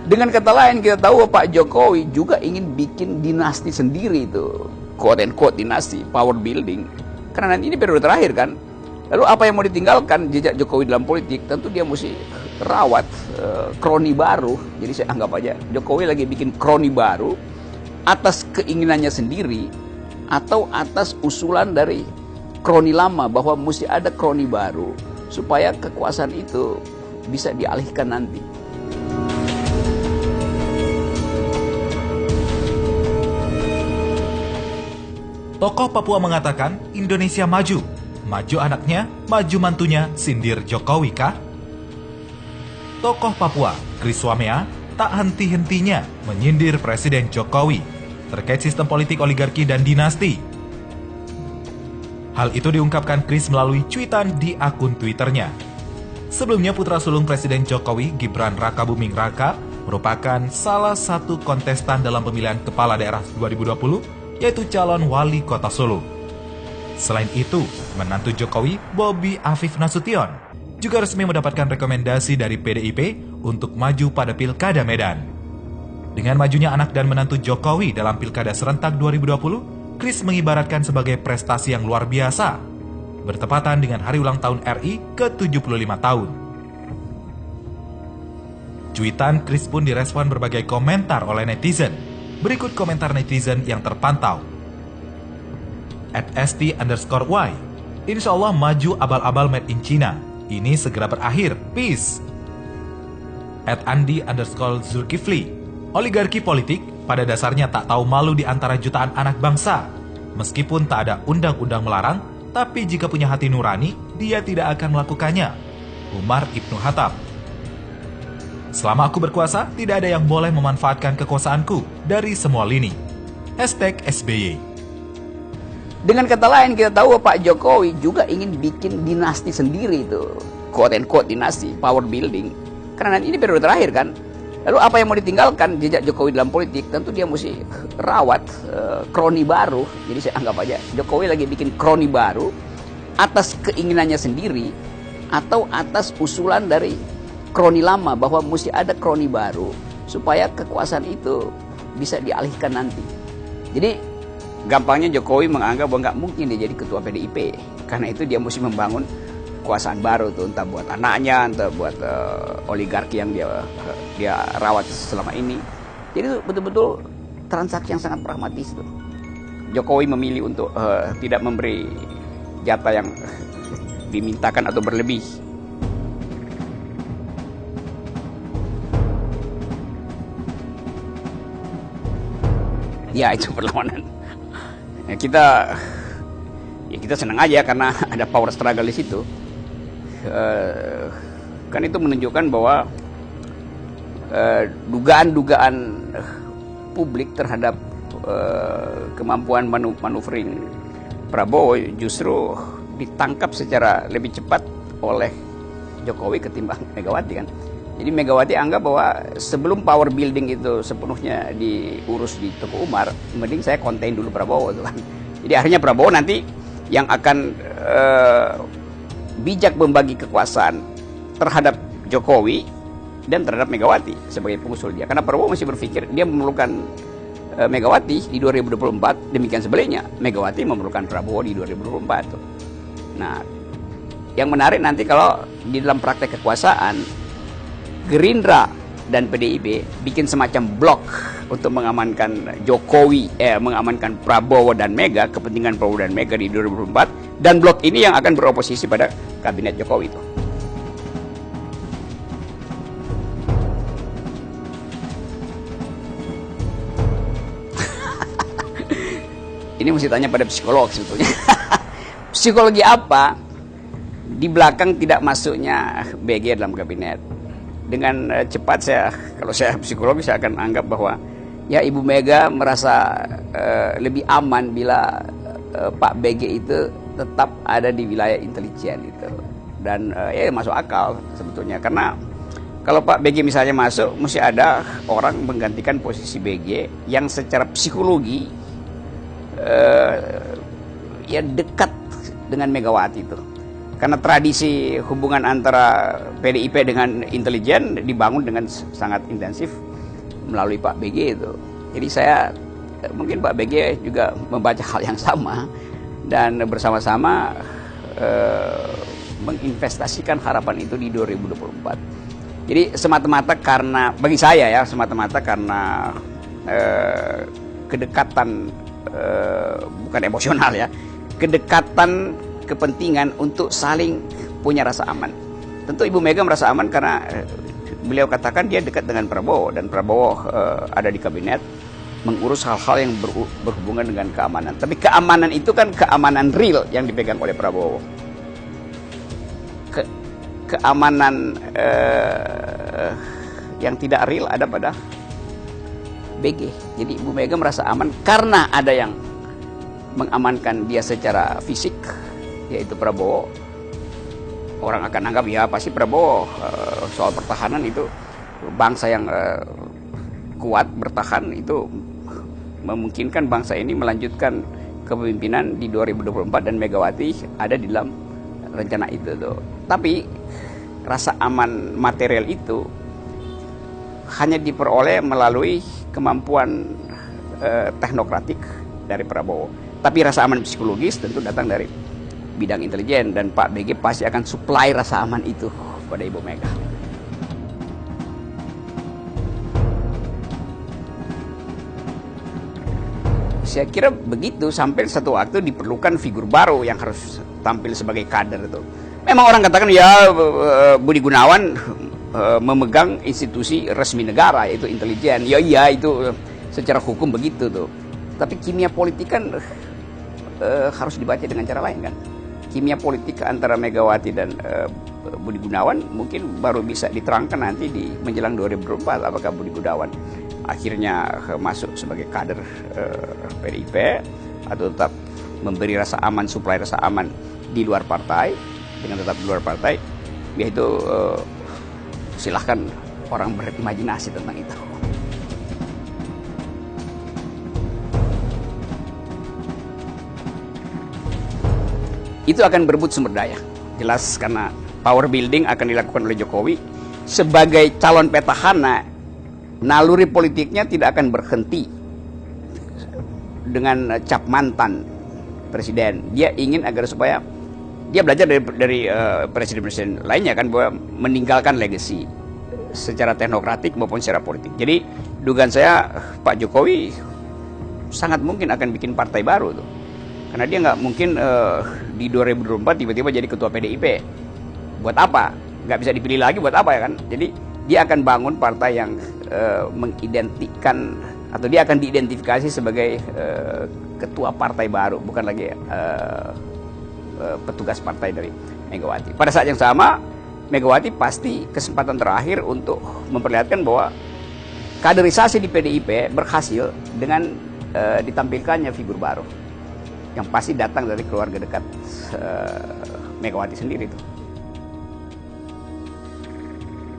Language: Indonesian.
Dengan kata lain kita tahu Pak Jokowi juga ingin bikin dinasti sendiri itu, quote and quote dinasti, power building. Karena nanti ini periode terakhir kan. Lalu apa yang mau ditinggalkan jejak Jokowi dalam politik? Tentu dia mesti rawat kroni baru. Jadi saya anggap aja Jokowi lagi bikin kroni baru atas keinginannya sendiri atau atas usulan dari kroni lama bahwa mesti ada kroni baru supaya kekuasaan itu bisa dialihkan nanti. Tokoh Papua mengatakan Indonesia maju. Maju anaknya, maju mantunya, sindir Jokowi kah? Tokoh Papua, Chris Wamea, tak henti-hentinya menyindir Presiden Jokowi terkait sistem politik oligarki dan dinasti. Hal itu diungkapkan Chris melalui cuitan di akun Twitternya. Sebelumnya putra sulung Presiden Jokowi, Gibran Rakabuming Raka, merupakan salah satu kontestan dalam pemilihan kepala daerah 2020, yaitu calon wali kota Solo. Selain itu, menantu Jokowi, Bobi Afif Nasution, juga resmi mendapatkan rekomendasi dari PDIP untuk maju pada Pilkada Medan. Dengan majunya anak dan menantu Jokowi dalam Pilkada serentak 2020, Chris mengibaratkan sebagai prestasi yang luar biasa, bertepatan dengan hari ulang tahun RI ke-75 tahun. Cuitan Chris pun direspon berbagai komentar oleh netizen. Berikut komentar netizen yang terpantau. @st_y, Insya Allah maju abal-abal made in China. Ini segera berakhir. Peace. @andi_zulkifli, oligarki politik pada dasarnya tak tahu malu di antara jutaan anak bangsa. Meskipun tak ada undang-undang melarang, tapi jika punya hati nurani, dia tidak akan melakukannya. Umar Ibnu Khattab. Selama aku berkuasa, tidak ada yang boleh memanfaatkan kekuasaanku dari semua lini. #SBY. Dengan kata lain kita tahu Pak Jokowi juga ingin bikin dinasti sendiri itu, quote and quote dinasti, power building. Karena nanti ini periode terakhir kan. Lalu apa yang mau ditinggalkan jejak Jokowi dalam politik? Tentu dia mesti rawat kroni baru. Jadi saya anggap aja Jokowi lagi bikin kroni baru atas keinginannya sendiri atau atas usulan dari kroni lama bahwa mesti ada kroni baru supaya kekuasaan itu bisa dialihkan nanti. Jadi gampangnya Jokowi menganggap bahwa nggak mungkin dia jadi ketua PDIP, karena itu dia mesti membangun kekuasaan baru tuh, entah buat anaknya, entah buat oligarki yang dia rawat selama ini. Jadi itu betul-betul transaksi yang sangat pragmatis tuh. Jokowi memilih untuk tidak memberi jatah yang dimintakan atau berlebih. Ya itu perlawanan. Ya, kita senang aja karena ada power struggle di situ. Kan itu menunjukkan bahwa dugaan-dugaan publik terhadap kemampuan maneuvering Prabowo justru ditangkap secara lebih cepat oleh Jokowi ketimbang Megawati kan. Jadi Megawati anggap bahwa sebelum power building itu sepenuhnya diurus di Teguh Umar, mending saya konten dulu Prabowo tuh kan. Jadi akhirnya Prabowo nanti yang akan bijak membagi kekuasaan terhadap Jokowi dan terhadap Megawati sebagai pengusul dia. Karena Prabowo masih berpikir dia memerlukan Megawati di 2024, demikian sebaliknya Megawati memerlukan Prabowo di 2024 tuh. Nah, yang menarik nanti kalau di dalam praktek kekuasaan Gerindra dan PDIP bikin semacam blok untuk mengamankan Jokowi, mengamankan Prabowo dan Mega, kepentingan Prabowo dan Mega di 2024, dan blok ini yang akan beroposisi pada kabinet Jokowi itu. Ini mesti tanya pada psikolog sebetulnya. Psikologi apa di belakang tidak masuknya BG dalam kabinet? Dengan cepat kalau saya psikolog, saya akan anggap bahwa ya Ibu Mega merasa lebih aman bila Pak BG itu tetap ada di wilayah intelijen itu. Dan ya masuk akal sebetulnya, karena kalau Pak BG misalnya masuk, mesti ada orang menggantikan posisi BG yang secara psikologi ya dekat dengan Megawati itu. Karena tradisi hubungan antara PDIP dengan intelijen dibangun dengan sangat intensif melalui Pak BG itu. Jadi saya, mungkin Pak BG juga membaca hal yang sama dan bersama-sama menginvestasikan harapan itu di 2024. Jadi semata-mata karena, bagi saya ya, semata-mata karena kedekatan, bukan emosional ya, kedekatan kepentingan untuk saling punya rasa aman. Tentu Ibu Mega merasa aman karena beliau katakan dia dekat dengan Prabowo, dan Prabowo ada di kabinet mengurus hal-hal yang berhubungan dengan keamanan. Tapi keamanan itu kan keamanan real yang dipegang oleh Prabowo. Keamanan yang tidak real ada pada BG. Jadi Ibu Mega merasa aman karena ada yang mengamankan dia secara fisik, yaitu Prabowo. Orang akan anggap ya pasti Prabowo soal pertahanan itu, bangsa yang kuat bertahan itu memungkinkan bangsa ini melanjutkan kepemimpinan di 2024 dan Megawati ada di dalam rencana itu tuh. Tapi rasa aman material itu hanya diperoleh melalui kemampuan teknokratik dari Prabowo. Tapi rasa aman psikologis tentu datang dari bidang intelijen, dan Pak BG pasti akan supply rasa aman itu pada Ibu Mega. Saya kira begitu, sampai satu waktu diperlukan figur baru yang harus tampil sebagai kader itu. Memang orang katakan ya Budi Gunawan memegang institusi resmi negara yaitu intelijen. Ya iya itu secara hukum begitu tuh. Tapi kimia politik kan harus dibaca dengan cara lain kan. Kimia politik antara Megawati dan Budi Gunawan mungkin baru bisa diterangkan nanti di menjelang 2024, apakah Budi Gunawan akhirnya masuk sebagai kader PDIP atau tetap memberi rasa aman, suplai rasa aman di luar partai, dengan tetap di luar partai. Ya itu silahkan orang berimajinasi tentang itu. Itu akan berebut sumber daya. Jelas karena power building akan dilakukan oleh Jokowi. Sebagai calon petahana, naluri politiknya tidak akan berhenti dengan cap mantan presiden. Dia ingin agar supaya dia belajar dari presiden-presiden lainnya kan, bahwa meninggalkan legacy secara teknokratik maupun secara politik. Jadi dugaan saya Pak Jokowi sangat mungkin akan bikin partai baru tuh. Karena dia nggak mungkin di 2024 tiba-tiba jadi ketua PDIP. Buat apa? Nggak bisa dipilih lagi buat apa ya kan? Jadi dia akan bangun partai yang mengidentikan, atau dia akan diidentifikasi sebagai ketua partai baru, bukan lagi petugas partai dari Megawati. Pada saat yang sama, Megawati pasti kesempatan terakhir untuk memperlihatkan bahwa kaderisasi di PDIP berhasil dengan ditampilkannya figur baru yang pasti datang dari keluarga dekat Megawati sendiri itu.